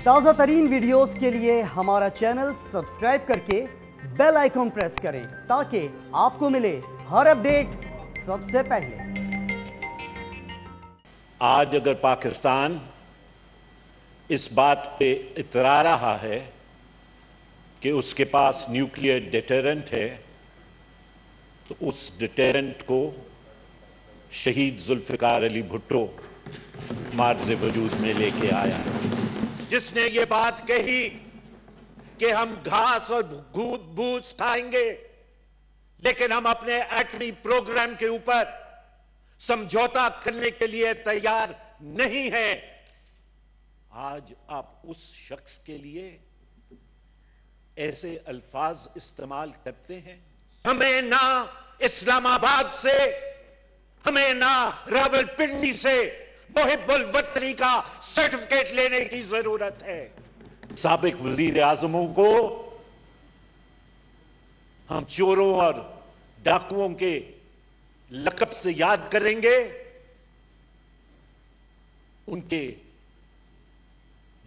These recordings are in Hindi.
ताज़ा तरीन वीडियोस के लिए हमारा चैनल सब्सक्राइब करके बेल आइकॉन प्रेस करें ताकि आपको मिले हर अपडेट सबसे पहले। आज अगर पाकिस्तान इस बात पे इतरा रहा है कि उसके पास न्यूक्लियर डिटरेंट है, तो उस डिटरेंट को शहीद जुल्फिकार अली भुट्टो मार्ज़े वजूद में लेके आया, जिसने ये बात कही कि हम घास और भूस खाएंगे लेकिन हम अपने एटमी प्रोग्राम के ऊपर समझौता करने के लिए तैयार नहीं हैं। आज आप उस शख्स के लिए ऐसे अल्फाज इस्तेमाल करते हैं। हमें ना इस्लामाबाद से, हमें ना रावलपिंडी से मुहिब्बुल वतनी का सर्टिफिकेट लेने की जरूरत है। साबिक वजीर आजमों को हम चोरों और डाकुओं के लक़ब से याद करेंगे, उनके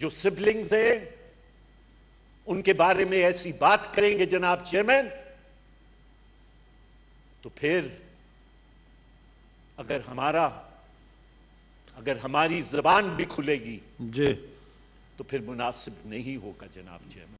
जो सिबलिंग्स हैं उनके बारे में ऐसी बात करेंगे जनाब चेयरमैन, तो फिर अगर हमारी जबान भी खुलेगी जी, तो फिर मुनासिब नहीं होगा जनाब चेयरमैन।